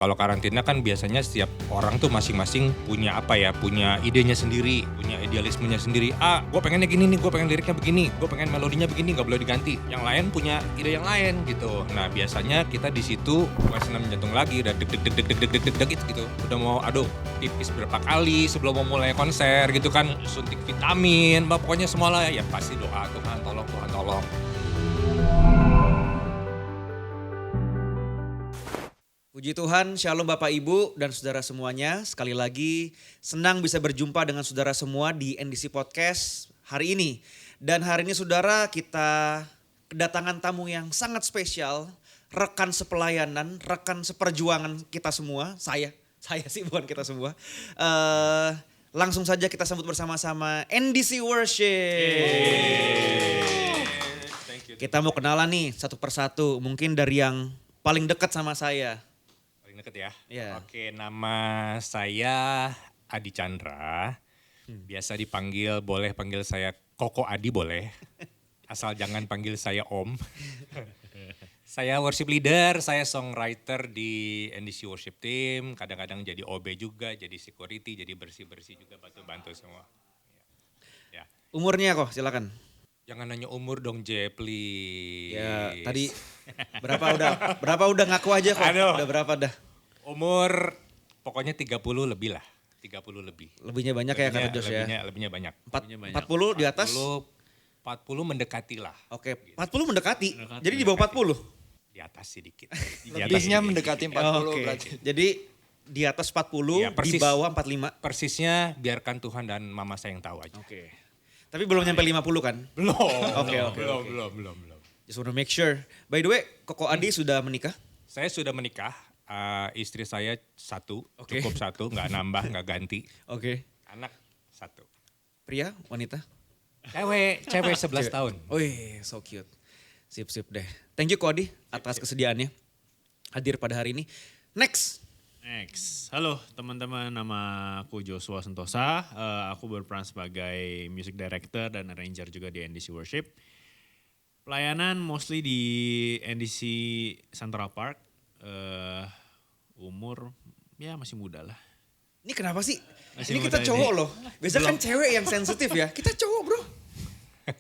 Kalau karantina kan biasanya setiap orang tuh masing-masing punya punya idenya sendiri, punya idealismenya sendiri. Gue pengennya gini nih, gue pengen liriknya begini, gue pengen melodinya begini, gak boleh diganti. Yang lain punya ide yang lain gitu. Nah biasanya kita di situ senam jantung lagi, udah deg gitu. Udah mau pipis berapa kali sebelum mau mulai konser gitu kan, suntik vitamin, pokoknya semua lah ya pasti doa Tuhan tolong. Puji Tuhan, Shalom Bapak Ibu dan saudara semuanya. Sekali lagi senang bisa berjumpa dengan saudara semua di NDC Podcast hari ini. Dan hari ini saudara kita kedatangan tamu yang sangat spesial. Rekan sepelayanan, rekan seperjuangan kita semua. Saya sih bukan kita semua. Langsung saja kita sambut bersama-sama NDC Worship. Kita mau kenalan nih satu persatu. Mungkin dari yang paling dekat sama saya. Deket ya? Yeah. Oke, nama saya Adi Chandra. Biasa boleh panggil saya Koko Adi boleh. Asal jangan panggil saya Om. Saya worship leader, saya songwriter di NDC Worship Team. Kadang-kadang jadi OB juga, jadi security, jadi bersih-bersih juga, bantu-bantu semua. Ya. Umurnya kok, silakan. Jangan nanya umur dong, please. Ya, tadi berapa udah ngaku aja kok. Aduh. Udah berapa dah? Umur pokoknya 30 lebih lah. 30 lebih. Lebihnya banyak ya kata Jos ya. Lebihnya banyak. 40 di atas? 40 mendekati lah. Oke, 40 mendekati. Jadi di bawah 40? Di atas sedikit. Lebihnya mendekati 40 Oke. berarti. Jadi di atas 40, Ya, persis. di bawah 45. Persisnya biarkan Tuhan dan mama saya yang tahu aja. Oke. Tapi belum nyampe 50 kan? Belum. Oke. Belum. Just wanna make sure. By the way, Koko Adi sudah menikah? Saya sudah menikah. Istri saya satu, Oke. cukup satu, nggak nambah, nggak ganti. Oke. Anak satu. Pria, wanita? Cewek 11 tahun. Wih, so cute. Sip deh. Thank you Koko Adi atas kesediaannya hadir pada hari ini. Next. Halo teman-teman, nama aku Joshua Sentosa. Aku berperan sebagai music director dan arranger juga di NDC Worship. Pelayanan mostly di NDC Central Park. Umur ya masih muda lah. Ini kenapa sih? Masih Ini kita muda cowok ini. loh. Biasanya kan cewek yang sensitif ya. Kita cowok bro.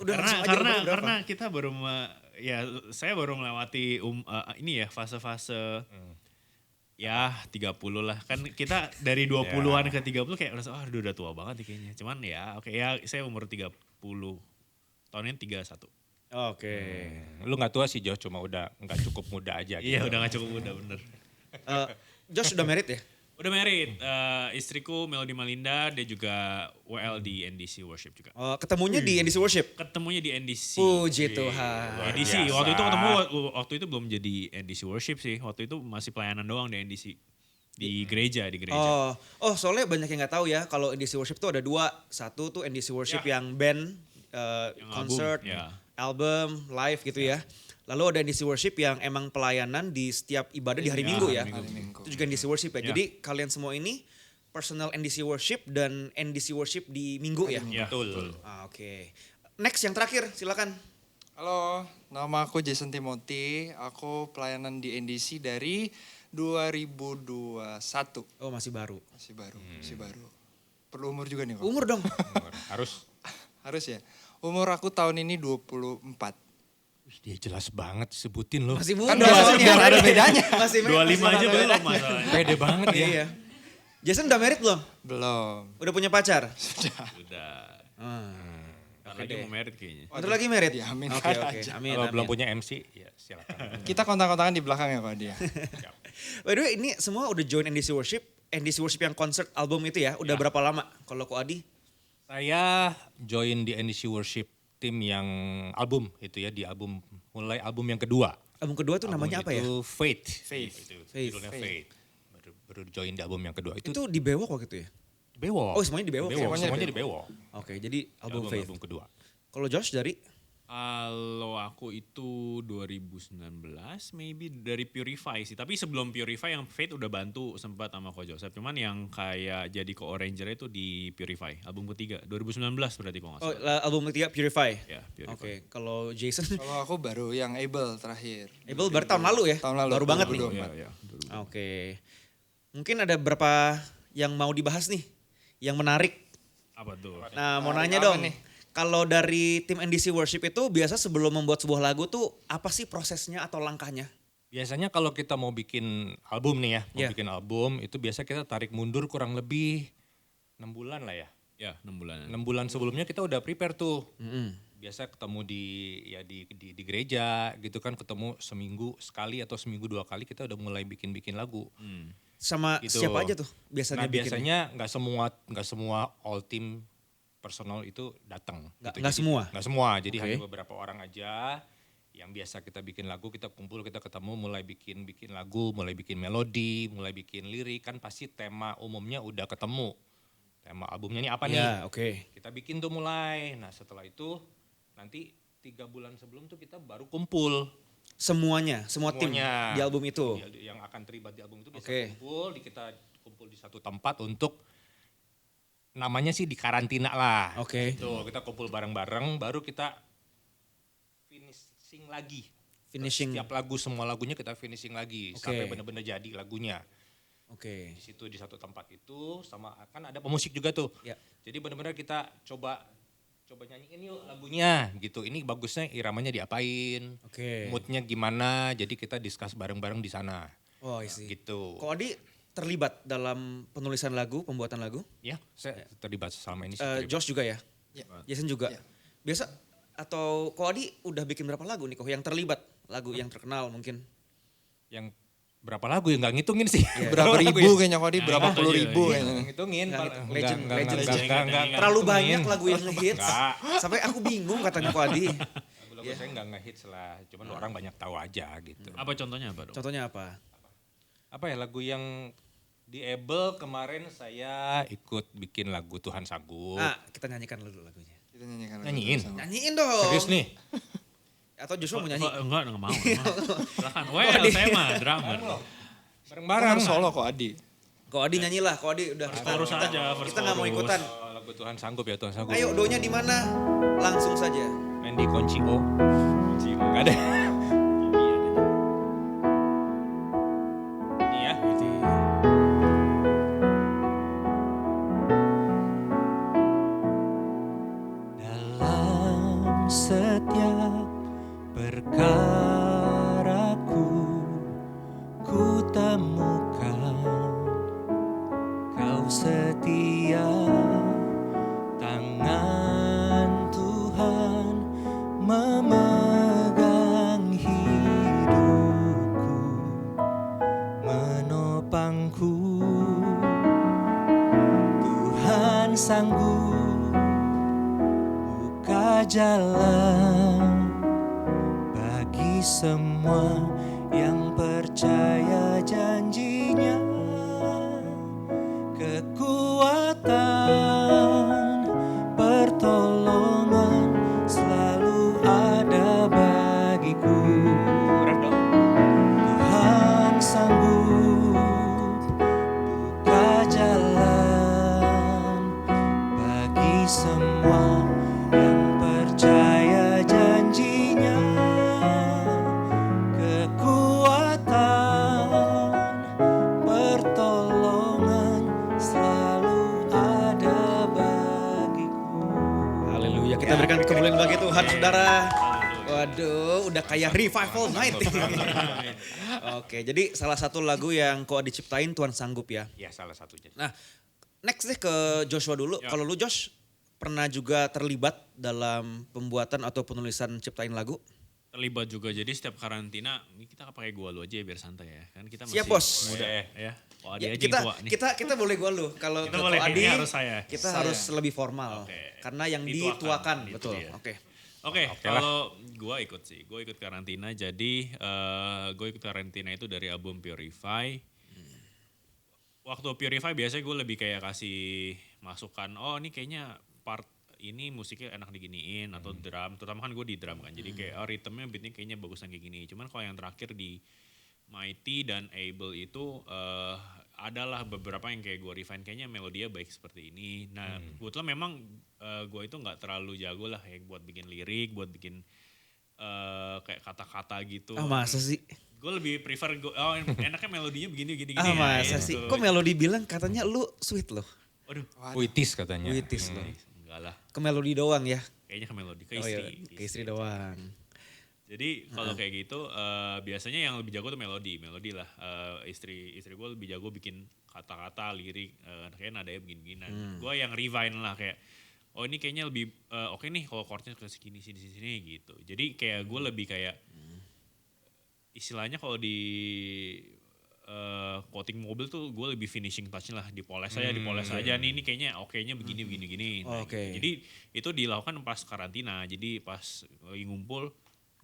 Udah langsung aja umurnya berapa? Karena kita saya baru melewati ini ya fase-fase ya 30 lah. Kan kita dari 20-an ke 30 kayak udah tua banget nih kayaknya. Cuman ya oke ya saya umur 30. Tahun ini 31. Oke. Lu nggak tua sih Josh, cuma udah nggak cukup muda aja. Iya gitu. udah gak cukup muda bener. Josh udah married ya? Udah married. Istriku Melody Malinda, dia juga WL di NDC Worship juga. Oh, ketemunya di NDC Worship? Ketemunya di NDC. Puji Tuhan. NDC, biasa. waktu itu belum jadi NDC Worship sih. Waktu itu masih pelayanan doang di NDC. Di gereja. Oh soalnya banyak yang gak tahu ya. Kalau NDC Worship tuh ada dua. Satu tuh NDC Worship yang band, concert, album, live gitu ya. Lalu ada NDC Worship yang emang pelayanan di setiap ibadah di hari Minggu ya. Hari Minggu. Itu juga NDC Worship ya. Ya. Jadi kalian semua ini personal NDC Worship dan NDC Worship di Minggu ya? Ya, betul. Oke. Next yang terakhir silakan. Halo, nama aku Jason Timothy. Aku pelayanan di NDC dari 2021. Oh masih baru. Masih baru. Perlu umur juga nih kok? Umur dong. Harus ya. Umur aku tahun ini 24. dia jelas banget sebutin loh. Masih muda. Kan biar ada bedanya. Masih 25 aja belum masalahnya. Pede banget ya. Iya. Jason udah married belum? Belum. Udah punya pacar? Udah. Oke Karena dia deh. mau married kayaknya. Bentar lagi married? Ya, amin. Oke. Amin. Kalau belum amin. punya MC, ya silakan. Kita kontak-kontakan di belakang ya Pak dia. By the way ini semua udah join NDC Worship. NDC Worship yang concert album itu ya. Udah berapa lama? Kalau Ko Adi? Saya join di NDC Worship Team yang album itu ya, di mulai album yang kedua. Album kedua tuh namanya apa ya? Itu Faith. Faith. Itu Faith. judulnya Faith. Baru join di album yang kedua. Itu di Bewok waktu itu ya? Bewok. Oh semuanya di Bewok ya? Semuanya di Bewok. Oke jadi album Album, Faith. album kedua. Kalau Josh dari? Kalau aku itu 2019 maybe dari Purify sih. Tapi sebelum Purify yang Faith udah bantu sempat sama Ko Joseph. Cuman yang kayak jadi co-arranger itu di Purify. Album ketiga 2019 berarti kok gak Oh salah. album ketiga Purify? Ya, Purify. Oke kalau Jason? Kalau aku baru yang Able terakhir. Able baru tahun lalu ya? Tahun lalu. Baru banget nih. 2024. Iya, iya. Oke. Mungkin ada berapa yang mau dibahas nih, yang menarik. Apa tuh? Nah, mau Menarik nanya apa dong. nih? Kalau dari tim NDC Worship itu biasa sebelum membuat sebuah lagu tuh apa sih prosesnya atau langkahnya? Biasanya kalau kita mau bikin album nih ya, mau Iya. bikin album itu biasa kita tarik mundur kurang lebih 6 bulan lah ya. Ya 6 bulan. 6 bulan sebelumnya kita udah prepare tuh. Mm-mm. Biasa ketemu di gereja gitu kan, ketemu seminggu sekali atau seminggu 2 kali kita udah mulai bikin lagu. Sama Gitu. siapa aja tuh biasanya Nah bikinnya? biasanya nggak semua all team personal itu datang. Nggak semua? Nggak semua, jadi Oke. hanya beberapa orang aja yang biasa kita bikin lagu, kita kumpul, kita ketemu, mulai bikin lagu, mulai bikin melodi, mulai bikin lirik, kan pasti tema umumnya udah ketemu. Tema albumnya ini apa nih? Ya, oke. Kita bikin tuh mulai. Nah setelah itu nanti 3 bulan sebelum tuh kita baru kumpul. Semuanya, semua tim Semuanya. di album itu. Yang akan terlibat di album itu bisa Oke. kita kumpul di satu tempat untuk namanya sih di karantina lah. Oke. Tuh kita kumpul bareng-bareng baru kita finishing lagi. Finishing. Setiap lagu, semua lagunya kita finishing lagi Oke. sampai benar-benar jadi lagunya. Oke. Di situ di satu tempat itu sama kan ada pemusik juga tuh. Ya. Jadi benar-benar kita coba nyanyiin yuk lagunya gitu. Ini bagusnya iramanya diapain, Oke. moodnya gimana. Jadi kita discuss bareng-bareng di sana. Oh, isi. Gitu. Kok Adi terlibat dalam penulisan lagu, pembuatan lagu? Ya, saya terlibat selama ini. Josh juga ya? Ya. Jason juga? Ya. Biasa atau Ko Adi udah bikin berapa lagu nih Ko yang terlibat? Lagu yang terkenal mungkin? Yang berapa lagu ya nggak ngitungin sih. Berapa lagu ribu ya? kayaknya kok di berapa Nah, puluh itu ribu aja, kayaknya. Nggak ngitungin. Nggak Pal- ngitung. nggak- Legend, nggak- legend. nggak- nggak- nggak- nggak Terlalu ngitungin. banyak lagu yang ngehits. Nggak. Sampai aku bingung katanya Ko Adi. Lagu-lagu saya nggak ngehits lah. Cuman orang banyak tahu aja gitu. Apa contohnya apa dong? Contohnya apa? Apa ya lagu yang di Able kemarin saya ikut bikin lagu Tuhan Sanggup. Ah, kita nyanyikan dulu lagunya. Kita nyanyikan lagu Nyanyiin. sama. Nyanyiin dong. Serius nih? Atau Joshua mau nyanyi? Enggak mau. Silakan. Well, saya mah drummer. Bareng-bareng. Kan solo kok Adi. Ko Adi nyanyilah, Ko Adi udah. Chorus aja, first Kita nggak mau chorus. ikutan. Oh, lagu Tuhan Sanggup ya, Tuhan Sanggup. Ayo, doanya di mana? Langsung saja. Main di Kunci O. Nggak ada. Ini ya. Dalam setiap perkaraku ku temukan kau setia, tangan Tuhan memegang hidupku, menopangku. Tuhan sanggup buka jalan bagi semua yang percaya janjinya. Kekuatan, pertolongan selalu ada bagiku. Tuhan sanggup buka jalan bagi semua yang percaya janjinya. Kekuatan, pertolongan selalu ada bagiku. Haleluya, kita berikan kemuliaan bagi Tuhan, saudara. Waduh, udah kayak revival night. Oke, jadi salah satu lagu yang Ko Adi ciptain Tuhan Sanggup ya. Ya salah satunya. Nah, next deh ke Joshua dulu. Ya. Kalau lu Josh, pernah juga terlibat dalam pembuatan atau penulisan ciptain lagu? Terlibat juga, jadi setiap karantina ini kita pakai gua lu aja ya biar santai ya. Kan kita masih Siap, Bos. muda Boleh. ya. Oh, Ya, Adi aja kita, yang tua nih. kita boleh gua lu. Kalau Kita ke boleh, Ko Adi, ini harus saya. kita Saya. harus lebih formal. Oke. Karena yang Dituakan. dituakan, Itu betul. dia. Oke. Oke, Oke lah. kalau gue ikut sih, gue ikut karantina. Jadi gue ikut karantina itu dari album Purify. Waktu Purify biasanya gue lebih kayak kasih masukan. Oh ini kayaknya part ini musiknya enak diginiin atau drum. Terutama kan gue di drum kan. Jadi kayak ritmenya beatnya kayaknya bagusan kayak gini. Cuman kalau yang terakhir di Mighty dan Able itu adalah beberapa yang kayak gue refine kayaknya melodinya baik seperti ini. Nah kebetulan memang gue itu nggak terlalu jago lah ya buat bikin lirik, buat bikin kayak kata-kata gitu. Ah, masa sih? Gue lebih prefer enaknya melodinya begini gini Ah ya, masa gitu. sih? Kok Melody bilang katanya lu sweet loh. Waduh, Puitis katanya. Puitis loh. enggak lah. Ke Melody doang ya? Kayaknya ke melodi, ke Oh istri. iya, ke istri doang. Jadi kalau kayak gitu biasanya yang lebih jago tuh melodi lah. Istri gue lebih jago bikin kata-kata, lirik, kayak nadanya begini-begini. Gue yang refine lah kayak, oh ini kayaknya lebih oke nih kalau chordnya ke sini gitu. Jadi kayak gue lebih kayak istilahnya kalau di coating mobil tuh gue lebih finishing touch lah, dipoles aja nih ini kayaknya oke-nya begini. Nah, Oke. gitu. Jadi itu dilakukan pas karantina. Jadi pas lagi ngumpul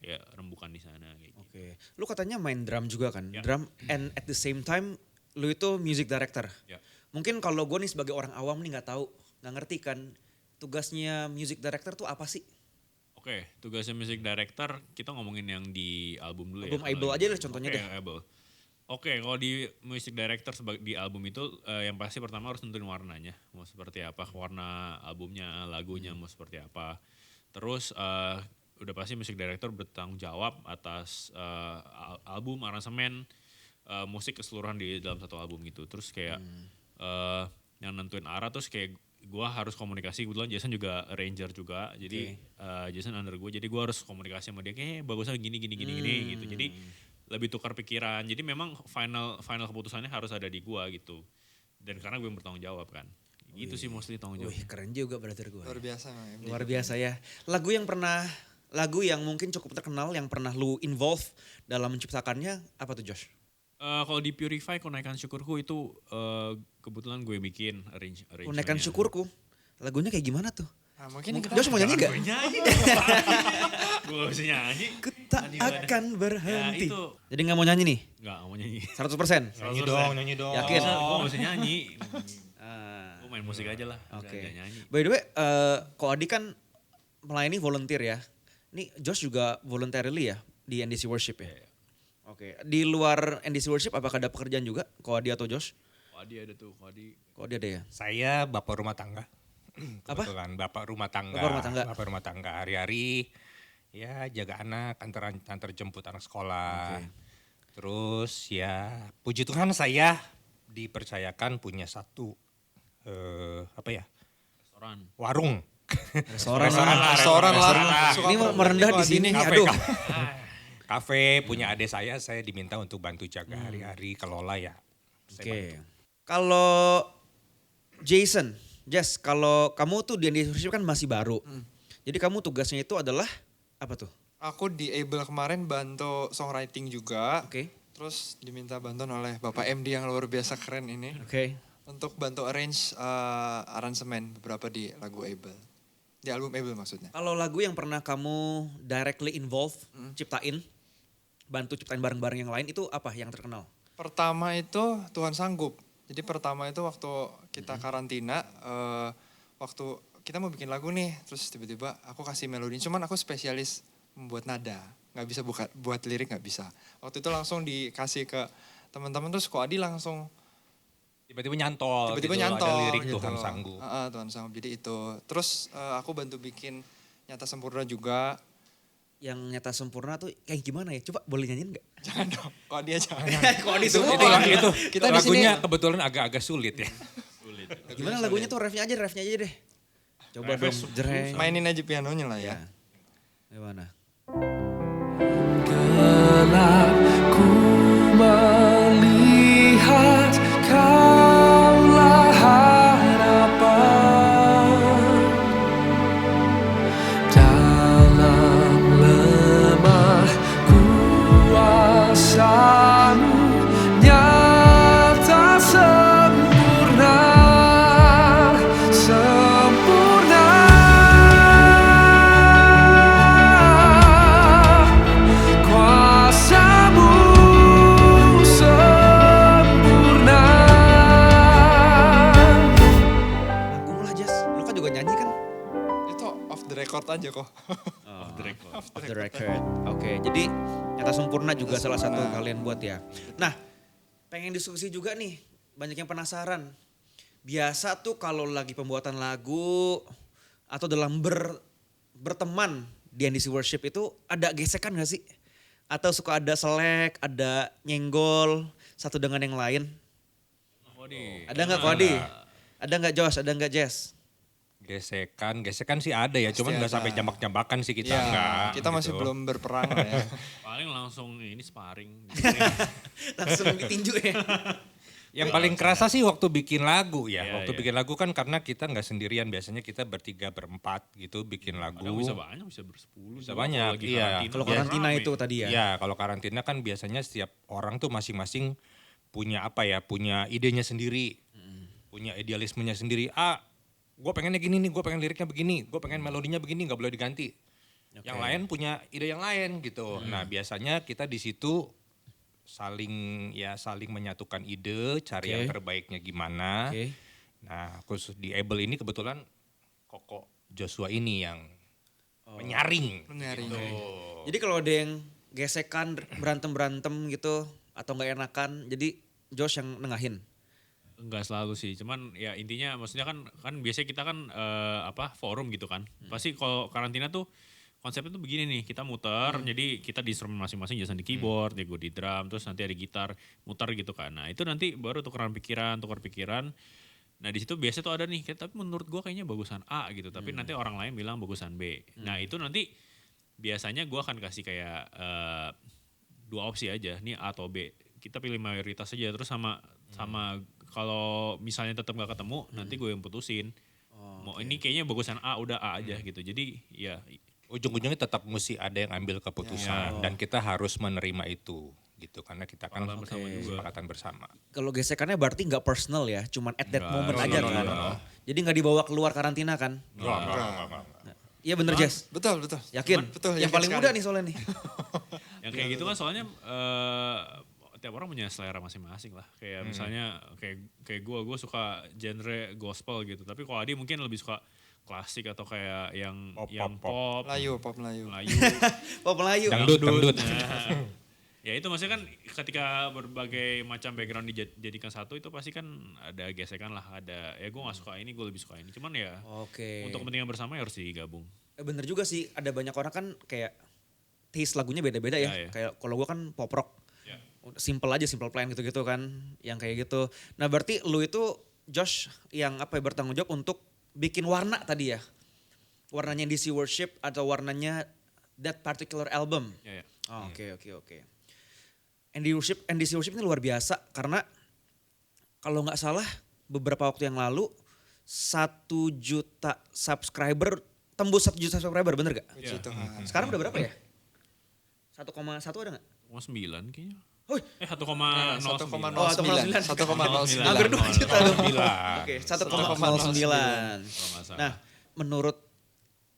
ya rembukan di sana kayak gitu. Oke. Lu katanya main drum juga kan? Ya. Drum and at the same time lu itu music director. Ya. Mungkin kalau gue nih sebagai orang awam nih nggak tahu, nggak ngerti kan tugasnya music director tuh apa sih? Oke, tugasnya music director kita ngomongin yang di album dulu Album ya. Able aja lah contohnya Oke, deh. Able. Oke, kalau di music director di album itu yang pasti pertama harus nentuin warnanya. Mau seperti apa, warna albumnya, lagunya mau seperti apa. Terus udah pasti music director bertanggung jawab atas album, aransemen, musik keseluruhan di dalam satu album gitu. Terus kayak yang nentuin arah terus kayak gue harus komunikasi, kebetulan Jason juga arranger juga, jadi Jason under gue, jadi gue harus komunikasi sama dia kayak bagusnya gini gitu, jadi lebih tukar pikiran, jadi memang final keputusannya harus ada di gue gitu, dan karena gue yang bertanggung jawab kan, gitu sih mostly tanggung jawab. Wih keren juga brother gue. Luar biasa Bang MD. Luar biasa ya. Lagu yang mungkin cukup terkenal yang pernah lu involve dalam menciptakannya apa tuh Josh? Kalau di Purify Kunaikan Syukurku itu kebetulan gue bikin arrangementnya. Kunaikan Syukurku. Lagunya kayak gimana tuh? Nah, mungkin kita Josh mau nyanyi gak? Gue nyanyi. Gue gak bisa nyanyi. Ku tak akan berhenti. Ya, itu. Jadi gak mau nyanyi nih? Gak mau nyanyi. 100%? Nyanyi dong. Yakin? Gue gak bisa nyanyi. Ah, Gue main musik aja lah. Oke. Gak nyanyi. By the way, Ko Adi kan melayani volunteer ya. Ini Josh juga voluntarily ya di NDC Worship ya? Oke. Di luar NDC Worship apakah ada pekerjaan juga Ko Adi atau Josh? Wadi ada tuh, Wadi. Ko Adi ada ya? Saya bapak rumah tangga. Apa? Kebetulan bapak rumah tangga. Bapak rumah tangga. Bapak rumah tangga hari-hari ya jaga anak, antar jemput anak sekolah. Oke. Terus ya puji Tuhan saya dipercayakan punya satu Restoran. warung. Restoran restoran lah. Ini mau merendah di sini nih, Kafe, aduh. kafe punya adik saya diminta untuk bantu jaga hari-hari kelola ya. Saya Oke. bantu. Kalau Jason, Jess, kalau kamu tuh di NDC Worship kan masih baru. Jadi kamu tugasnya itu adalah apa tuh? aku di Able kemarin bantu songwriting juga. Oke. Terus diminta bantuan oleh Bapak MD yang luar biasa keren ini. Oke. Untuk bantu arrange aransemen beberapa di lagu Able. Di album Able maksudnya. Kalau lagu yang pernah kamu directly involve, ciptain, bantu ciptain bareng-bareng yang lain itu apa yang terkenal? Pertama itu Tuhan Sanggup. Jadi pertama itu waktu kita karantina, waktu kita mau bikin lagu nih, terus tiba-tiba aku kasih melodi. Cuman aku spesialis membuat nada, nggak bisa buat lirik nggak bisa. Waktu itu langsung dikasih ke teman-teman, terus Ko Adi langsung Tiba-tiba nyantol. tiba-tiba gitu, nyantol. Ada lirik gitu. Tuhan sanggup. Tuhan Sanggup. Jadi itu. Terus aku bantu bikin Nyata Sempurna juga. Yang nyata sempurna tuh kayak gimana ya? Coba boleh nyanyiin gak? Jangan dong, Ko Adi aja. Kok di semua? Itu Kita di lagunya sini- kebetulan agak-agak sulit ya. Sulit. Gimana lagunya tuh refnya aja deh. Coba Refnya dong, jreng. Mainin aja pianonya lah ya. Ya. Gimana? Gelap ku melihat Kaulah harapan dalam lemah kuasa-Mu nyata sempurna. Kuasa-Mu sempurna. Nanggung lah Jas, lu kan juga nyanyi kan? Itu off the record aja kok. Off the record. Off the record. Oke, jadi nyata sempurna juga salah satu Sempurna. kalian buat ya. Nah, pengen diskusi juga nih, banyak yang penasaran. Biasa tuh kalau lagi pembuatan lagu atau dalam berteman di NDC Worship itu ada gesekan gak sih? Atau suka ada selek, ada nyenggol satu dengan yang lain? Ada nggak Kodi? Ada nggak Josh? Ada nggak Jess? Gesekan sih ada ya, cuman Pasti nggak sampai ada. jambak-jambakan sih kita Ya, enggak. kita masih gitu. belum berperang lah ya. Paling langsung ini sparring. Langsung ditinju ya? Yang paling kerasa sih waktu bikin lagu ya. Iya, Waktu iya. bikin lagu kan karena kita nggak sendirian, biasanya kita bertiga berempat gitu bikin lagu. Kadang bisa banyak, bisa bersepuluh. Bisa juga banyak, kalau lagi iya. karantina. Kalau Iya. karantina Rame. itu tadi ya? Ya, kalau karantina kan biasanya setiap orang tuh masing-masing punya apa ya, punya idenya sendiri, punya idealismenya sendiri. Gue pengennya gini nih, gue pengen liriknya begini, gue pengen melodinya begini, nggak boleh diganti. Yang lain punya ide yang lain gitu. Nah biasanya kita di situ saling menyatukan ide, cari yang Oke. terbaiknya gimana. Oke. Nah khusus di Able ini kebetulan Koko Joshua ini yang menyaring. Menyaring. Gitu. Jadi kalau ada yang gesekan, berantem gitu atau nggak enakan, jadi Josh yang nengahin. Enggak selalu sih, cuman ya intinya maksudnya kan biasanya kita kan forum gitu kan. Pasti kalau karantina tuh konsepnya tuh begini nih, kita muter, jadi kita di instrumen masing-masing, Jason di keyboard, ya gue di drum, terus nanti ada gitar, muter gitu kan. Nah itu nanti baru tukar pikiran. Nah di situ biasanya tuh ada nih, tapi menurut gue kayaknya bagusan A gitu, tapi nanti orang lain bilang bagusan B. Nah itu nanti biasanya gue akan kasih kayak dua opsi aja, nih A atau B. Kita pilih mayoritas aja, terus sama kalau misalnya tetap gak ketemu, nanti gue yang putusin. Mau ini kayaknya bagusan A, udah A aja gitu. Jadi ya Ujung-ujungnya tetap mesti ada yang ambil keputusan dan kita harus menerima itu gitu karena kita kan Pengalaman bersama juga. kesepakatan bersama. Kalau gesekannya berarti nggak personal ya, cuman at that Nggak, moment nggak, aja nggak, kan. nggak. Jadi nggak dibawa keluar karantina kan? Enggak. Iya bener Jess? Betul. Yakin? Betul, Yang yakin paling sekali. muda nih soalnya nih. yang kayak gitu kan soalnya tiap orang punya selera masing-masing lah. Kayak misalnya kayak gue suka genre gospel gitu. Tapi kalau Adi mungkin lebih suka klasik atau kayak yang pop, Pop Melayu. Melayu. Pop Melayu. Dangdut. Nah, ya itu maksudnya kan ketika berbagai macam background dijadikan satu itu pasti kan ada gesekan lah, ada ya gue gak suka ini, gue lebih suka ini. Cuman ya Oke. untuk kepentingan bersama ya harus digabung. Bener juga sih, ada banyak orang kan kayak taste lagunya beda-beda ya. Ya, ya. Kayak kalau gue kan pop rock. Ya. Simple aja, simple plan gitu-gitu kan. Yang kayak gitu. Nah berarti lu itu Josh yang bertanggung jawab untuk bikin warna tadi ya. Warnanya DC Worship atau warnanya that particular album. Ya, ya. Oh, Oke. NDC Worship ini luar biasa karena kalau nggak salah beberapa waktu yang lalu 1 juta subscriber, tembus 1 juta subscriber, bener gak? Puji Tuhan. Sekarang udah berapa ya? 1,1 ada gak? 9 kayaknya. Wih, 1,09. 1,09. 1,09. hampir 2 juta dong. Bilang. Oke, 1,09. Kalau nggak salah. Nah, menurut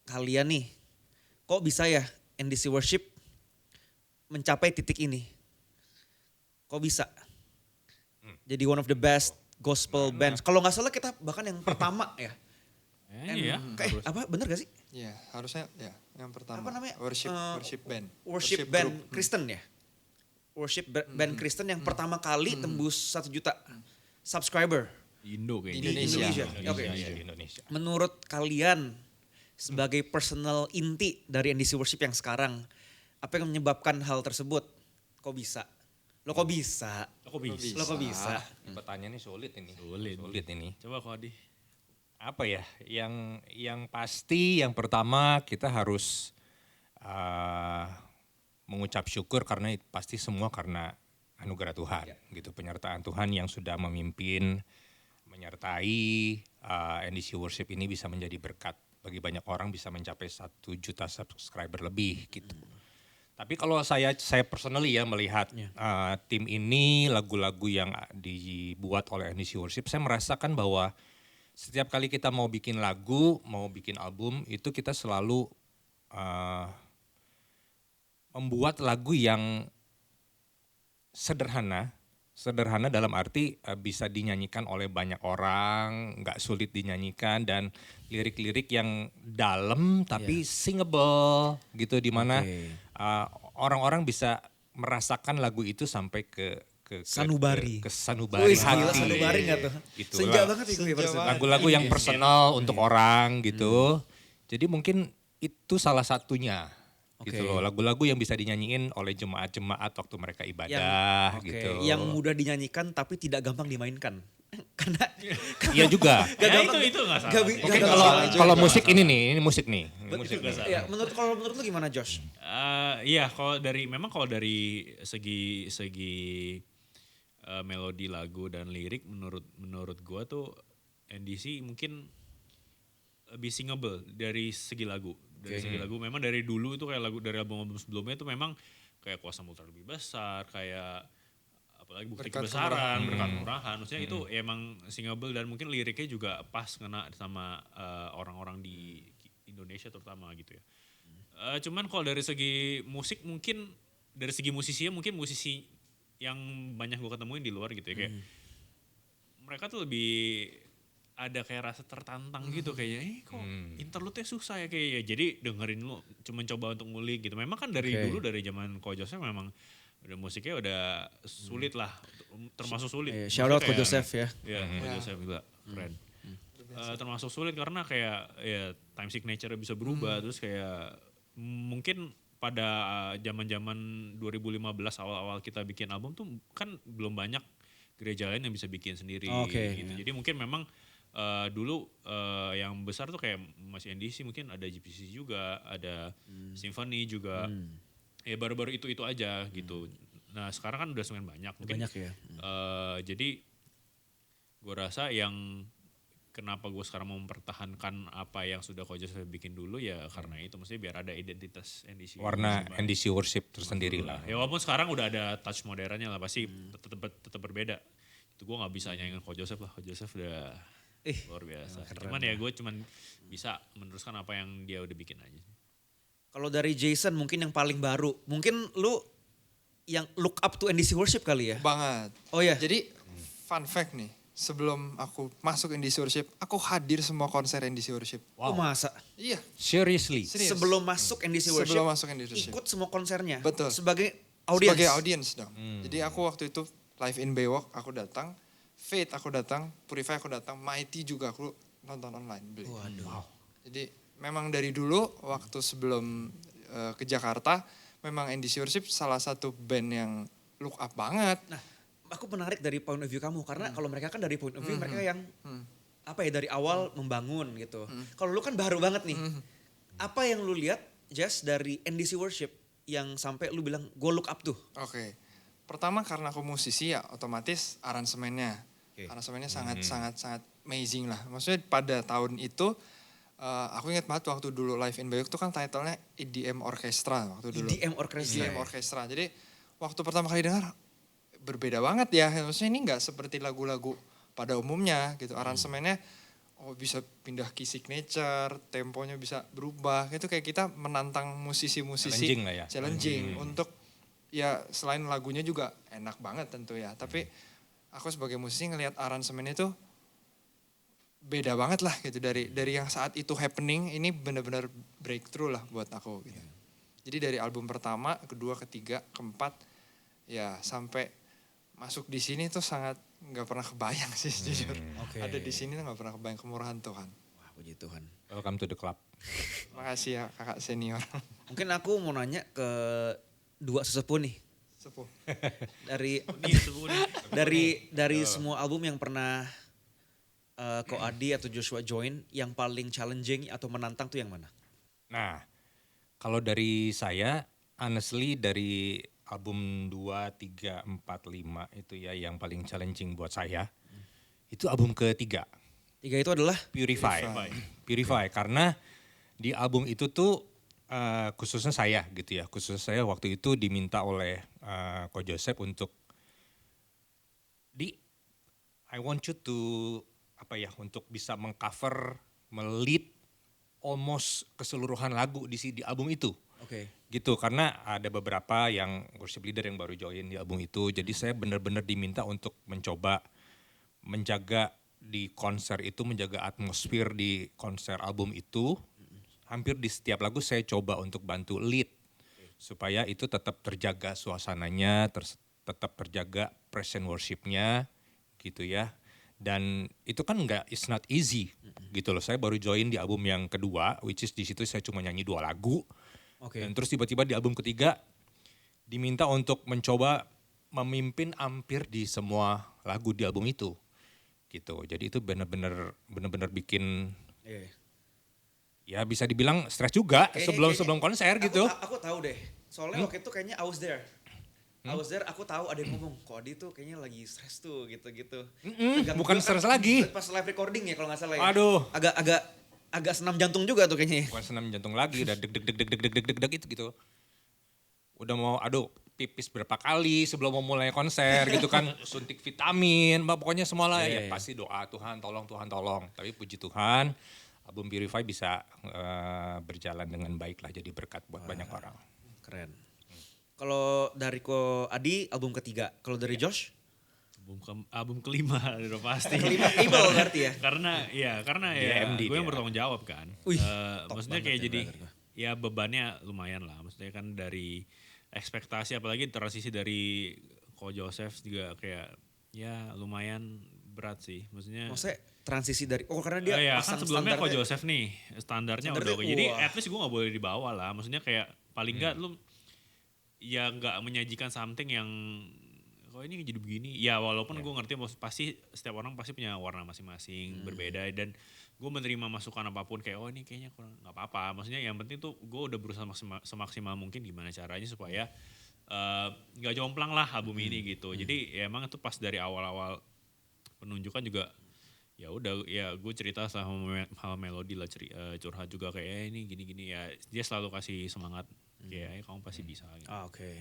kalian nih, kok bisa ya NDC Worship mencapai titik ini? Kok bisa? Jadi one of the best gospel bands. Kalau nggak salah kita bahkan yang pertama ya. Iya. Apa bener gak sih? Iya, harusnya ya yang pertama. Apa namanya? Worship band. Worship band Kristen ya. Worship band Kristen yang pertama kali tembus 1 juta subscriber Indo Di kayaknya. Indonesia. Oke. Di Indonesia. Menurut kalian sebagai personal inti dari NDC Worship yang sekarang, apa yang menyebabkan hal tersebut? Kok bisa? Lo kok bisa? Kok bisa? Lo kok bisa? Pertanyaannya sulit ini. Sulit. ini. Coba kok Adi. Apa ya? Yang pasti yang pertama kita harus mengucap syukur karena pasti semua karena anugerah Tuhan gitu, penyertaan Tuhan yang sudah memimpin, menyertai NDC Worship ini bisa menjadi berkat bagi banyak orang, bisa mencapai 1 juta subscriber lebih gitu. Tapi kalau saya personally ya melihat tim ini, lagu-lagu yang dibuat oleh NDC Worship, saya merasakan bahwa setiap kali kita mau bikin lagu, mau bikin album, itu kita selalu membuat lagu yang sederhana dalam arti bisa dinyanyikan oleh banyak orang, nggak sulit dinyanyikan, dan lirik-lirik yang dalam tapi singable gitu, dimana orang-orang bisa merasakan lagu itu sampai ke Sanubari. ke sanubari Wih, gila, hati. sanubari nggak tuh? Gitu. Senja banget ya gue Senja barusan. banget. Lagu-lagu yang personal untuk orang gitu. Jadi mungkin itu salah satunya. gitu Oke. loh. Lagu-lagu yang bisa dinyanyiin oleh jemaat-jemaat waktu mereka ibadah Oke, gitu. yang mudah dinyanyikan tapi tidak gampang dimainkan. Karena Iya juga. gak Ya, gampang. itu nggak salah. Gak, Oke, gak kalau gampang. kalau musik ini nih, ini musik nih. Ini musik nih. Ya, kalau menurut lu gimana Josh? Iya, kalau dari segi melodi lagu dan lirik menurut gua tuh NDC mungkin lebih singable dari segi lagu. Dari segi lagu memang dari dulu itu kayak lagu dari album-album sebelumnya itu memang kayak Kuasa Mutlak lebih besar, kayak apalagi Bukti Berkat Kebesaran, Berkat Murahan. Maksudnya itu emang singable dan mungkin liriknya juga pas kena sama orang-orang di Indonesia terutama gitu ya. Cuman kalau dari segi musik mungkin dari segi musisinya mungkin musisi yang banyak gue ketemuin di luar gitu ya kayak mereka tuh lebih ada kayak rasa tertantang gitu kayaknya kok interlude-nya susah ya kayak ya jadi dengerin lu cuma coba untuk ngulik gitu memang kan dari Oke. dulu dari zaman Ko Joseph memang udah musiknya udah sulit lah termasuk sulit. Shout out Ko Maksudnya kayak- Joseph ya. Iya, Ko Joseph juga keren. Termasuk sulit karena kayak ya time signature bisa berubah terus kayak mungkin pada zaman-zaman 2015 awal-awal kita bikin album tuh kan belum banyak gereja lain yang bisa bikin sendiri Oke, gitu. ya. Jadi mungkin memang dulu yang besar tuh kayak masih NDC mungkin ada GPC juga, ada Symphony juga. Ya baru-baru itu aja gitu. Nah, sekarang kan udah semakin banyak mungkin. Banyak ya. Jadi gue rasa yang kenapa gue sekarang mau mempertahankan apa yang sudah Ko Joseph bikin dulu ya karena itu maksudnya biar ada identitas NDC. Warna Musim NDC worship tersendiri lah. ya walaupun sekarang udah ada touch modernnya lah pasti tetap berbeda. Itu gue nggak bisa nyanyiin Ko Joseph lah. Ko Joseph udah luar biasa. Cuman ya gue cuman bisa meneruskan apa yang dia udah bikin aja. Kalau dari Jason mungkin yang paling baru. Mungkin lu yang look up to NDC Worship kali ya? Banget. Oh ya. Jadi fun fact nih, sebelum aku masuk NDC Worship, aku hadir semua konser NDC Worship. Oh masa? Iya, Seriously. serius. Sebelum masuk NDC Worship, Sebelum masuk NDC Worship. ikut semua konsernya? Betul. Sebagai audiens? Sebagai audiens dong. Jadi aku waktu itu live in Baywalk aku datang, Faith aku datang, Purify aku datang, Mighty juga aku nonton online beli. Waduh. Jadi memang dari dulu waktu sebelum ke Jakarta, memang NDC Worship salah satu band yang look up banget. Nah, aku menarik dari point of view kamu. Karena kalau mereka kan dari point of view mereka yang apa ya dari awal membangun gitu. Kalau lu kan baru banget nih. Apa yang lu lihat Jess dari NDC Worship yang sampai lu bilang gue look up tuh? Oke. Pertama karena aku musisi ya otomatis aransemennya. Oke. Aransemennya sangat amazing lah. Maksudnya pada tahun itu aku ingat banget waktu dulu Live in Bayuk tuh kan titlenya EDM Orchestra waktu dulu. EDM Orchestra. EDM Orchestra. Jadi waktu pertama kali dengar berbeda banget ya. Maksudnya ini nggak seperti lagu-lagu pada umumnya gitu. Aransemennya bisa pindah key signature, temponya bisa berubah. Itu kayak kita menantang musisi-musisi. Challenging lah ya. Challenging untuk ya selain lagunya juga enak banget tentu ya. Tapi aku sebagai musisi ngelihat aransemen itu beda banget lah gitu dari yang saat itu happening ini benar-benar breakthrough lah buat aku gitu. Jadi dari album pertama, kedua, ketiga, keempat ya sampai masuk di sini tuh sangat nggak pernah kebayang sih jujur. Oke. Ada di sini tuh nggak pernah kebayang kemurahan Tuhan. Wah puji Tuhan. Welcome to the club. Makasih ya kakak senior. Mungkin aku mau nanya ke dua sesepuh nih. Sepuh. Dari Nih, sepupu nih. dari semua album yang pernah Ko Adi atau Joshua join, yang paling challenging atau menantang tuh yang mana? Nah, kalau dari saya, honestly dari album 2, 3, 4, 5 itu ya yang paling challenging buat saya. Itu album ketiga, Tiga itu adalah Purify. Purify, karena di album itu tuh khususnya saya gitu ya. Khususnya saya waktu itu diminta oleh Ko Joseph untuk I want you to untuk bisa mengcover, melid almost keseluruhan lagu di album itu. Oke. Gitu, karena ada beberapa yang worship leader yang baru join di album itu. Jadi saya benar-benar diminta untuk mencoba menjaga di konser itu, menjaga atmosfer di konser album itu. Hampir di setiap lagu saya coba untuk bantu lead. Supaya itu tetap terjaga suasananya, tetap terjaga present worship-nya gitu ya. Dan itu kan it's not easy gitu loh. Saya baru join di album yang kedua, which is di situ saya cuma nyanyi 2 lagu. Oke. Dan terus tiba-tiba di album ketiga diminta untuk mencoba memimpin hampir di semua lagu di album itu. Gitu. Jadi itu benar-benar bikin Iya. ya bisa dibilang stres juga Kayaknya- sebelum konser gitu. Aku tahu deh. Soalnya waktu itu kayaknya I was there. Aku tahu ada yang ngomong, kok Adi tuh kayaknya lagi stres tuh gitu-gitu. Tegang bukan juga stres lagi. Pas live recording ya kalau nggak salah ya. Aduh. Agak senam jantung juga tuh kayaknya. Bukan senam jantung lagi, udah deg gitu. Udah mau pipis berapa kali sebelum mau mulai konser gitu kan, suntik vitamin, pokoknya semua lah Iya, ya iya. pasti doa Tuhan tolong. Tapi puji Tuhan album Purify bisa berjalan dengan baik lah, jadi berkat buat banyak orang. Keren. Kalau dari Ko Adi album ketiga, kalau dari Josh? Album kelima udah pasti. Kelima Able berarti ya? karena ya DMD gue yang dia. bertanggung jawab kan. Wih, Maksudnya top kayak banget ya jadi brother gua. ya bebannya lumayan lah. Maksudnya kan dari ekspektasi apalagi transisi dari Ko Joseph juga kayak ya lumayan berat sih. Maksudnya Transisi dari, karena dia iya, pasang kan sebelumnya Ko standarnya. Joseph nih standarnya udah Standarnya, oke. Jadi wah. at least gue gak boleh dibawa lah. Maksudnya kayak paling nggak lu ya nggak menyajikan something yang kok ini jadi begini. Ya walaupun gue ngerti pasti setiap orang pasti punya warna masing-masing berbeda dan gue menerima masukan apapun kayak ini kayaknya kurang nggak apa-apa. Maksudnya yang penting tuh gue udah berusaha semaksimal mungkin gimana caranya supaya nggak jomplang lah album ini gitu. Jadi ya emang itu pas dari awal-awal penunjukan juga ya udah ya gue cerita sama Melody lah curhat juga kayak ini gini-gini ya dia selalu kasih semangat kayak kamu pasti bisa gitu. Oke.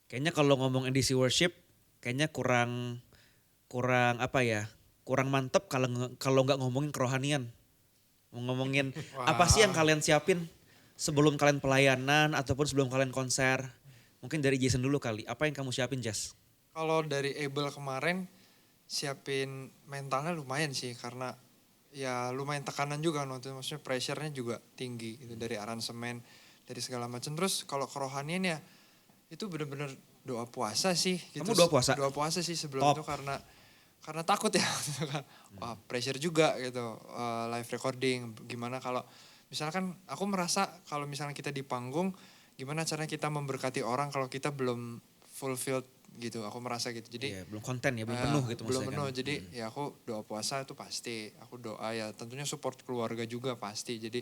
Kayaknya kalau ngomong edisi worship, kayaknya kurang apa ya? Kurang mantep kalau nggak ngomongin kerohanian. Ngomongin apa sih yang kalian siapin sebelum kalian pelayanan ataupun sebelum kalian konser? Mungkin dari Jason dulu kali. Apa yang kamu siapin, Jas? Kalau dari Able kemarin siapin mentalnya lumayan sih karena ya lumayan tekanan juga kan waktu itu. Maksudnya pressure-nya juga tinggi gitu dari aransemen, dari segala macam. Terus kalau kerohanian ya itu bener-bener doa puasa sih. Gitu. Kamu doa puasa? Doa puasa sih sebelum Top. itu karena takut ya gitu kan. Wah, pressure juga gitu live recording. Gimana kalau misalkan aku merasa kalau misalnya kita di panggung gimana caranya kita memberkati orang kalau kita belum fulfilled gitu. Aku merasa gitu. Jadi Iya, belum konten ya, belum penuh gitu belum maksudnya penuh, kan. jadi ya aku doa puasa itu pasti. Aku doa ya tentunya support keluarga juga pasti. Jadi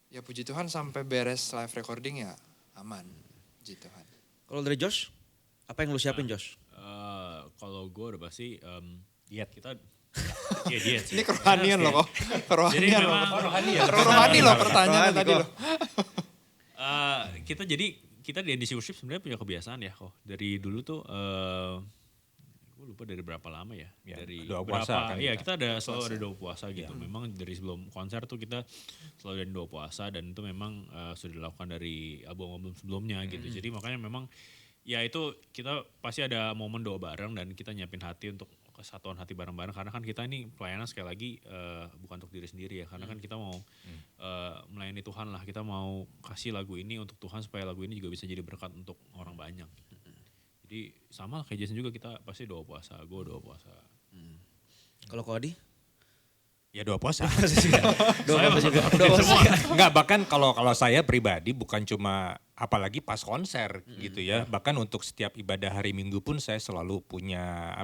ya puji Tuhan sampai beres live recording ya aman. Puji Tuhan. Kalau dari Josh, apa yang lu siapin Josh? Kalau gue udah pasti diet kita ya diet sih. Ini kerohanian loh kok. Jadi Kerohanian loh. memang Rohani loh pertanyaannya tadi loh. kita di edisi worship sebenarnya punya kebiasaan ya kok. Dari dulu tuh gue lupa dari berapa lama ya. Ya, Dari doa berapa, puasa kan iya kita. kita selalu ada doa puasa gitu. Memang dari sebelum konser tuh kita selalu ada doa puasa dan itu memang sudah dilakukan dari album-album sebelumnya gitu. Jadi makanya memang ya itu kita pasti ada momen doa bareng dan kita nyiapin hati untuk kesatuan hati bareng-bareng karena kan kita ini pelayanan sekali lagi bukan untuk diri sendiri ya karena kan kita mau melayani Tuhan lah, kita mau kasih lagu ini untuk Tuhan supaya lagu ini juga bisa jadi berkat untuk orang banyak. Jadi sama lah kayak Jason juga kita pasti doa puasa, gue doa puasa. Kalau Ko Adi? Ya doa puasa. Doa puasa juga. Enggak, bahkan kalau saya pribadi bukan cuma apalagi pas konser gitu ya. Bahkan untuk setiap ibadah hari Minggu pun saya selalu punya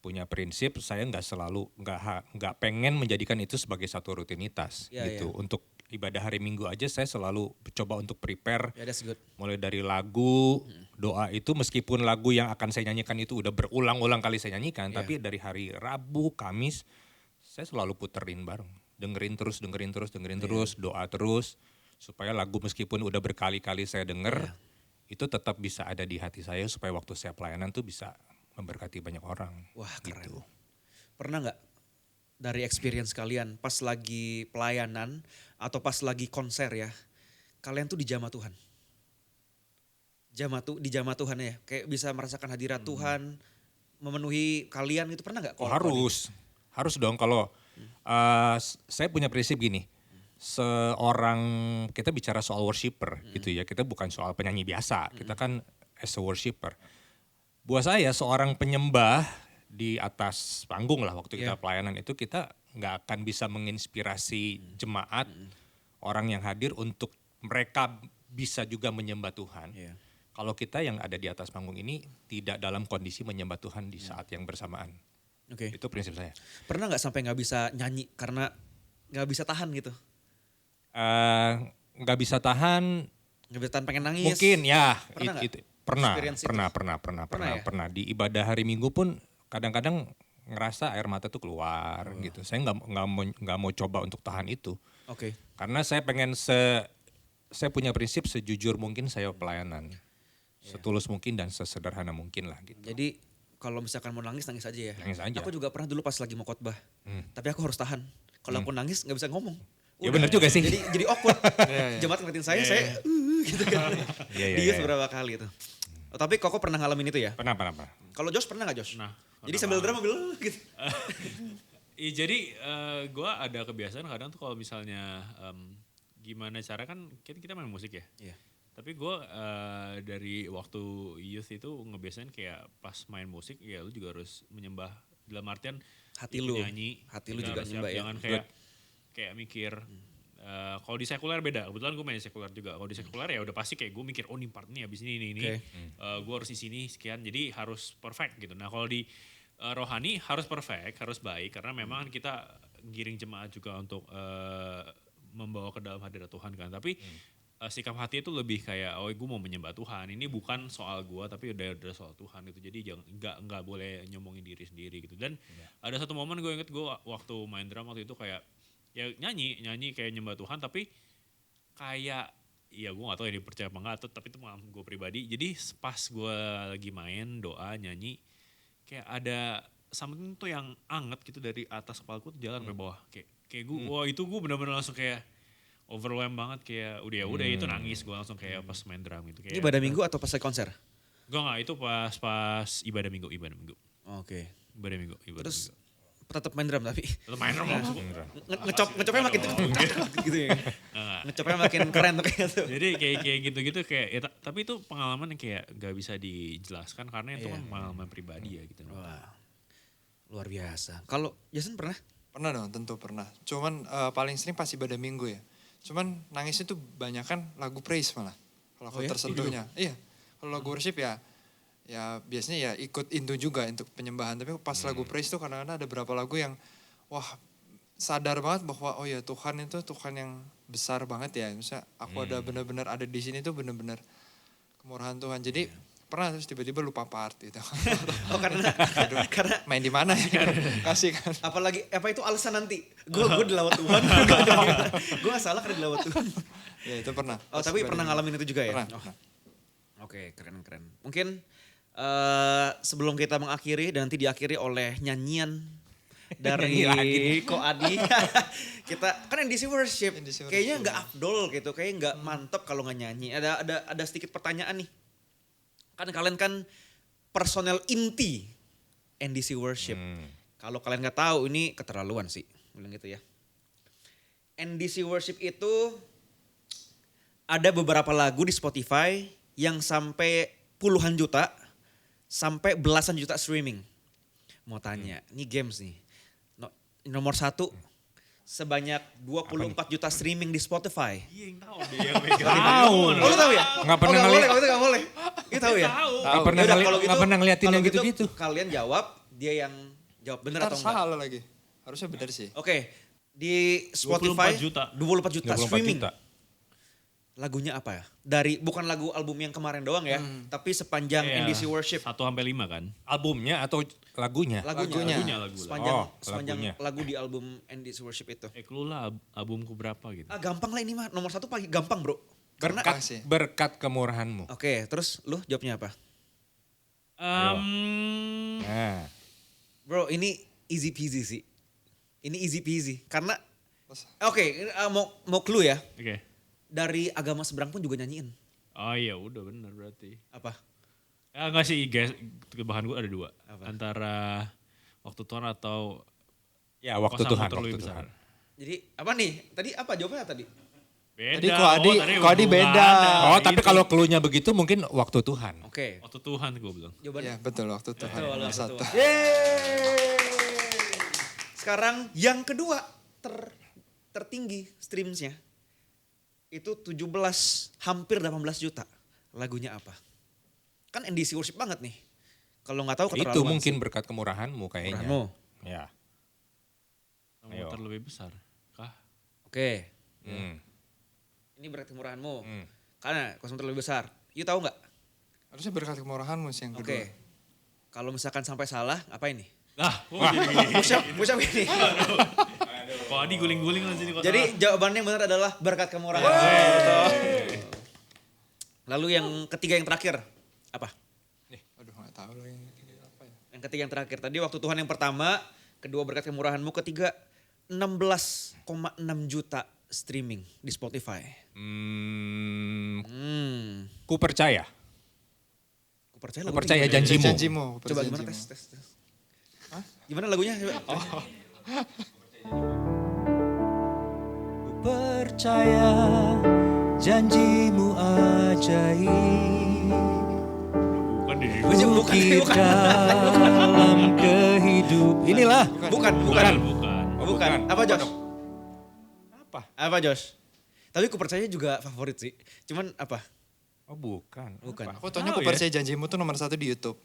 punya prinsip saya nggak pengen menjadikan itu sebagai satu rutinitas Ya, gitu. ya. Untuk ibadah hari Minggu aja saya selalu coba untuk prepare Ya, that's good. mulai dari lagu, doa itu meskipun lagu yang akan saya nyanyikan itu udah berulang-ulang kali saya nyanyikan, Yeah. tapi dari hari Rabu, Kamis saya selalu puterin bareng. Dengerin terus, doa terus supaya lagu meskipun udah berkali-kali saya denger itu tetap bisa ada di hati saya supaya waktu saya pelayanan tuh bisa memberkati banyak orang. Wah, keren. Gitu. Pernah nggak dari experience kalian pas lagi pelayanan atau pas lagi konser ya, kalian tuh dijamah Tuhan? Dijamah Tuhan ya, kayak bisa merasakan hadirat Tuhan, memenuhi kalian itu pernah nggak? Oh, harus dong kalau saya punya prinsip gini. Seorang kita bicara soal worshiper gitu ya, kita bukan soal penyanyi biasa, kita kan as a worshiper. Buat saya seorang penyembah di atas panggung lah waktu kita pelayanan itu kita nggak akan bisa menginspirasi jemaat orang yang hadir untuk mereka bisa juga menyembah Tuhan. Iya. Kalau kita yang ada di atas panggung ini tidak dalam kondisi menyembah Tuhan di saat yang bersamaan. Oke. Itu prinsip saya. Pernah nggak sampai nggak bisa nyanyi karena nggak bisa tahan gitu? Nggak bisa tahan, Nggak bisa tahan pengen nangis? mungkin ya. Pernah nggak? Experience itu? Pernah. ya? Di ibadah hari Minggu pun kadang-kadang ngerasa air mata tuh keluar gitu. Saya nggak mau coba untuk tahan itu. Oke. Karena saya pengen saya punya prinsip sejujur mungkin saya pelayanan. Setulus mungkin dan sesederhana mungkin lah gitu. Jadi kalau misalkan mau nangis, nangis aja ya? Nangis aja. Aku juga pernah dulu pas lagi mau khotbah. Tapi aku harus tahan. Kalau aku nangis nggak bisa ngomong. Ya benar juga sih. Jadi awkward. Iya. Jemaat ngeliatin saya gitu kan. Iya, Dia iya. beberapa kali itu. Oh, tapi Koko pernah ngalamin itu ya? Pernah. Kalau Josh pernah gak Josh? Nah, Jadi sambil drama bilang gitu. Jadi gue ada kebiasaan kadang tuh kalau misalnya gimana cara kan kita main musik ya. Iya. Tapi gue dari waktu youth itu ngebiasain kayak pas main musik ya lu juga harus menyembah dalam artian Hati ikut lu. nyanyi. Hati lu Kita juga harus nyembah ya. Jangan kayak mikir. Kalau di sekuler beda. Kebetulan gue main sekuler juga. Kalau di sekuler ya udah pasti kayak gue mikir oh nih part nih abis ini. Oke. Gue harus di sini sekian. Jadi harus perfect gitu. Nah kalau di rohani harus perfect, harus baik karena memang kita giring jemaat juga untuk membawa ke dalam hadirat Tuhan kan. Tapi sikap hati itu lebih kayak oh gue mau menyembah Tuhan. Ini bukan soal gue tapi udah soal Tuhan gitu. Jadi jangan nggak boleh nyombongin diri sendiri gitu. Dan ada satu momen gue inget gue waktu main drum waktu itu kayak ya nyanyi kayak nyembah Tuhan tapi kayak ya gue gak tahu ya dipercaya apa enggak tapi itu pengalaman gue pribadi. Jadi pas gue lagi main doa nyanyi kayak ada something tuh yang anget gitu dari atas kepalaku tuh jalan ke bawah kayak gue wah itu gue benar-benar langsung kayak overwhelmed banget kayak udah itu nangis gue langsung kayak pas main drum gitu Ini kayak pada minggu atau pas lagi konser? Enggak itu pas ibadah minggu Oke. ibadah minggu Terus tetap main drum tapi tetap main drum ngecopnya makin gitu ya. Ngecopnya makin keren tuh kayak gitu. Jadi kayak gitu-gitu kayak ya, tapi itu pengalaman yang kayak gak bisa dijelaskan karena itu kan pengalaman pribadi ya gitu. Wah. Luar biasa. Kalau Jason pernah? Pernah dong, tentu pernah. Cuman paling sering pas ibadah minggu ya. Cuman nangisnya tuh banyak kan lagu praise malah. Kalau aku ya? tersentuhnya. Iya. Kalau lagu worship ya biasanya ya ikut into juga untuk penyembahan. Tapi pas lagu praise tuh kadang-kadang ada beberapa lagu yang wah sadar banget bahwa oh ya Tuhan itu Tuhan yang besar banget ya. Misalnya aku ada benar-benar ada di sini tuh benar-benar kemurahan Tuhan. Jadi pernah terus tiba-tiba lupa part gitu. Oh karena Main di mana ya? Kasih kan. apalagi apa itu alasan nanti? Gue dilawat Tuhan. Gue gak salah karena dilawat Tuhan. Ya itu pernah. Oh Pas tapi ibadah pernah minggu. ngalamin itu juga ya? Pernah. Oh, pernah. Oke, keren. Mungkin sebelum kita mengakhiri dan nanti diakhiri oleh nyanyian dari Ko Adi. Kita kan NDC Worship. NDC Worship. Kayaknya nggak afdol gitu, kayaknya nggak mantep kalau nggak nyanyi. Ada sedikit pertanyaan nih. Kan kalian kan personel inti NDC Worship. Kalau kalian nggak tahu ini keterlaluan sih, bilang gitu ya. NDC Worship itu ada beberapa lagu di Spotify yang sampai puluhan juta, sampai belasan juta streaming. Mau tanya, ini games nih. Nomor 1, sebanyak 24 juta streaming di Spotify. Iya yang tahu dia yang megang. Tahu. Oh lu tahu ya? Nggak pernah nggak boleh, ngeliat. kalau itu nggak boleh. Itu tahu ya? Nggak pernah Yaudah, nggak pernah ngeliatin kalau yang gitu-gitu. Kalian jawab, dia yang jawab bener Ntar atau enggak. salah lagi. Harusnya benar sih. Oke, di Spotify 24 juta. 24 juta 24 streaming. juta. Lagunya apa ya? Bukan lagu album yang kemarin doang ya, tapi sepanjang Iya, NDC Worship. 1-5 kan. Albumnya atau lagunya? Lagunya. Sepanjang, Oh, sepanjang lagunya. lagu di album NDC Worship itu. Lu lah albumku berapa gitu. Gampang lah ini mah, nomor 1 paling gampang bro. Karena, Berkat sih. Berkat kemurahanmu. oke, terus lu jawabnya apa? Nah, Bro ini easy peasy sih. Ini easy peasy. Karena, oke, mau clue ya. Oke. Dari agama seberang pun juga nyanyiin. Oh iya udah bener berarti. Apa? Enggak sih guys, bahan gue ada 2. Apa? Antara waktu Tuhan atau ya waktu Kosan Tuhan, terlalu waktu besar. Tuhan. Jadi apa nih? Tadi apa jawabannya tadi? Beda. Tadi Ko Adi hubungan beda. ada. Oh, tapi Itu. kalau clue-nya begitu mungkin waktu Tuhan. Oke. Waktu Tuhan gue bilang. Jawabannya. Iya betul waktu Tuhan. Betul, Nomor waktu 1. Tuhan. Yeay. Sekarang yang kedua tertinggi streamsnya. itu 17 hampir 18 juta. Lagunya apa? Kan NDC worship banget nih. Kalau nggak tahu keterlaluan. Itu mungkin berkat kemurahanmu kayaknya. Murahmu. Ya. Ayo. Muter lebih besar. Kah? Oke. Hmm. Ini berkat kemurahanmu. Hmm. Karena kosmoter lebih besar. You tahu nggak? Harusnya berkat kemurahanmu sih yang Oke. kedua. Kalau misalkan sampai salah, apa ini? Kok jadi gini? Push up ini. Kok Adi guling-guling lah sini kok Jadi salah. jawabannya yang benar adalah berkat kemurahan. Lalu yang ketiga yang terakhir apa? Aduh gak tahu lagi apa ya. Yang ketiga yang terakhir tadi waktu Tuhan yang pertama, kedua berkat kemurahanmu, ketiga 16,6 juta streaming di Spotify. Ku percaya. Aku percaya Ku lagunya percaya gimana? janjimu. Janjimu. Coba gimana tes. Gimana lagunya? Coba. Ku percaya janjimu ajaib. Bukan deh. Bukan. Dalam kehidup. Inilah. Bukan. Bukan. Oh, bukan. Apa Josh? Apa? Apa Josh? Tapi aku percaya juga favorit sih. Cuman apa? Oh bukan. Bukan. Apa? Aku taunya Tahu Ku Percaya Janjimu tuh nomor 1 di YouTube.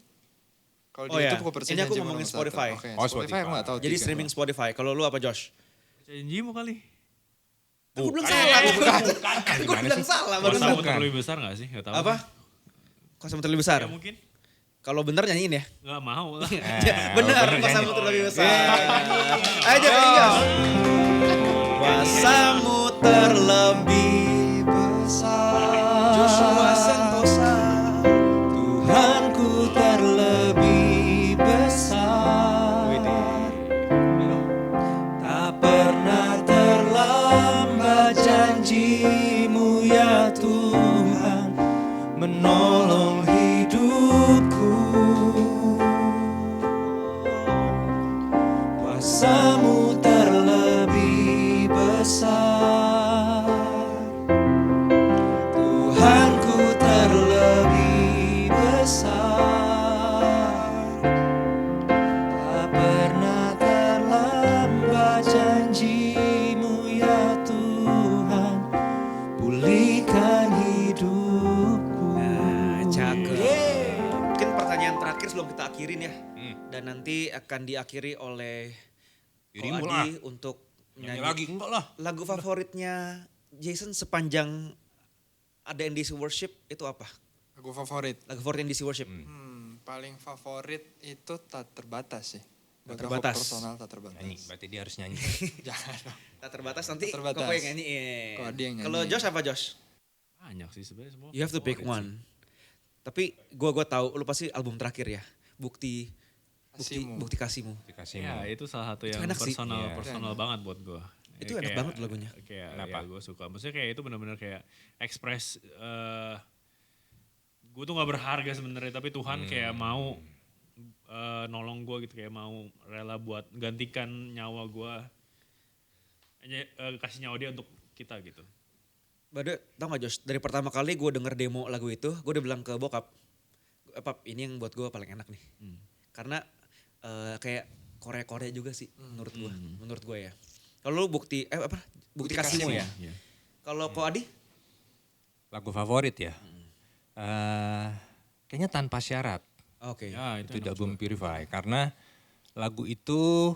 Kalau di Oh ya, YouTube Ku Percaya ini aku Janjimu ngomongin nomor 1. Spotify. Oke, Oh, Spotify aku gak tahu. Jadi tiga. streaming Spotify. Kalau lu apa Josh? Janjimu kali. Aku bilang salah. Aku Gimana bilang sih? salah. Kuasa barusan. muter lebih besar gak sih? Gak tahu. Apa? Kuasa muter lebih besar. Ya mungkin. Kalau bener nyanyiin ya. Gak mau lah. Bener, kuasa muter lebih besar. Ayo Josh. Kuasamu terlebih besar. Joshua Sentosa. Tuhanku terlebih besar. Tak pernah terlambat janjimu ya Tuhan menolong hidupku. Kuasamu terlebih besar. Tuhanku terlebih besar. Tak pernah terlambat janjimu ya Tuhan, pulihkan hidupku. Nah, cakep. Mungkin pertanyaan terakhir sebelum kita akhirin ya. Dan nanti akan diakhiri oleh Ko Dirimu Adi untuk Nyanyi nyanyi lagi enggak lah. lagu favoritnya Jason sepanjang ada NDC Worship itu apa? Lagu favorit. Lagu favorit NDC Worship. Paling favorit itu Tak Terbatas sih. Buat Tak Terbatas. aku personal Tak Terbatas. Nyanyi, berarti dia harus nyanyi. Jangan dong. Tak terbatas nanti Tak Terbatas. Koko yang nyanyiin. Ko Adi yang Kalau nyanyiin. Josh apa Josh? Banyak sih sebenarnya semua. You have to pick one. Tapi gua tahu lu pasti album terakhir ya. Bukti kasihmu. Dikasih Ya itu salah satu yang enak sih. Iya. personal banget buat gue. Itu enak banget lagunya. Kayak Kenapa? ya gue suka. Maksudnya kayak itu benar-benar kayak express. Gue tuh gak berharga sebenarnya, tapi Tuhan kayak mau nolong gue gitu, kayak mau rela buat gantikan nyawa gue, kasih nyawa dia untuk kita gitu. Bade, tau gak Josh, dari pertama kali gue denger demo lagu itu, gue udah bilang ke bokap, Pap ini yang buat gue paling enak nih. Karena kayak Korea-Korea juga sih menurut gue ya. Kalau lu bukti kasihmu ya. Iya. Kalau Ko Adi? Lagu favorit ya? Kayaknya Tanpa Syarat. Oke. Ya, Itu di album Purify. Karena lagu itu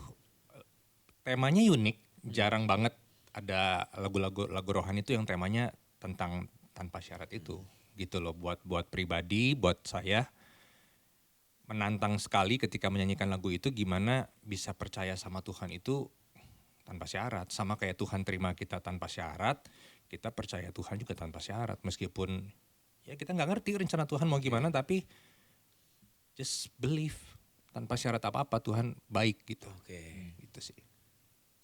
temanya unik. Jarang banget ada lagu rohani itu yang temanya tentang tanpa syarat itu. Gitu loh, buat pribadi, buat saya menantang sekali ketika menyanyikan lagu itu, gimana bisa percaya sama Tuhan itu tanpa syarat. Sama kayak Tuhan terima kita tanpa syarat, kita percaya Tuhan juga tanpa syarat. Meskipun ya kita nggak ngerti rencana Tuhan mau gimana, tapi just believe. Tanpa syarat apa-apa Tuhan baik gitu. Oke. Gitu sih.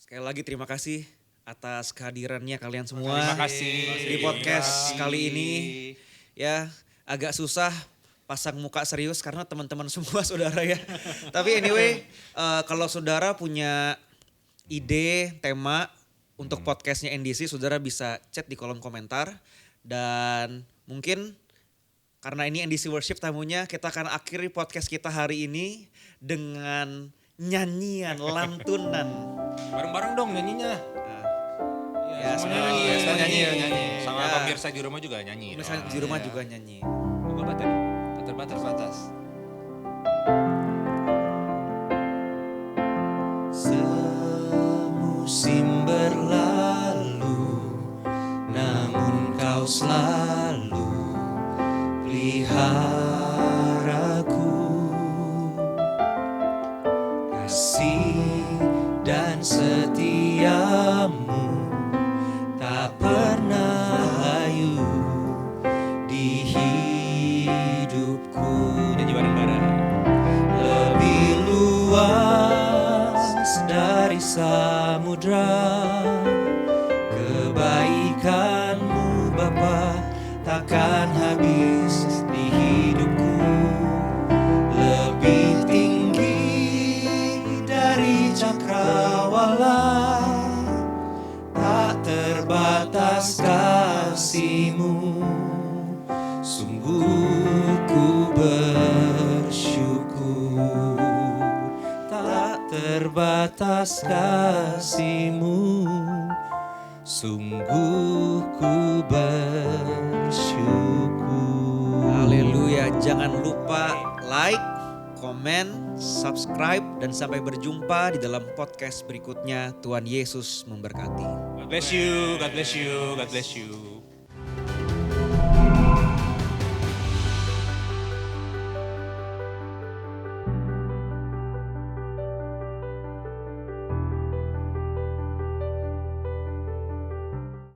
Sekali lagi terima kasih atas kehadirannya kalian semua. Terima kasih. Di podcast kali ini. Ya agak susah pasang muka serius karena teman-teman semua saudara ya. Tapi anyway kalau saudara punya ide, tema untuk podcastnya NDC, saudara bisa chat di kolom komentar. Dan mungkin karena ini NDC Worship tamunya, kita akan akhiri podcast kita hari ini dengan nyanyian, lantunan. Bareng-bareng dong nyanyinya. Nah, Iya. Ya, semua nyanyi. Kita nyanyi. Sama Ya. pemirsa di rumah juga nyanyi. Pemirsa di rumah juga nyanyi. Lagu apa tadi? Terbatas. Terbatas. Semusim berlalu, namun kau selalu peliharaku. Kasih dan setiamu tak pernah layu di hidupku. Nyanyi bareng-bareng. Lebih luas dari samudra, kebaikanmu Bapa takkan habis di hidupku. Lebih tinggi dari cakrawala, tak terbatas kasih-Mu. Sungguh ku bersyukur, tak terbatas kasih-Mu. Sungguh ku bersyukur. Haleluya, jangan lupa like, komen, subscribe, dan sampai berjumpa di dalam podcast berikutnya. Tuhan Yesus memberkati. God bless you, God bless you, God bless you.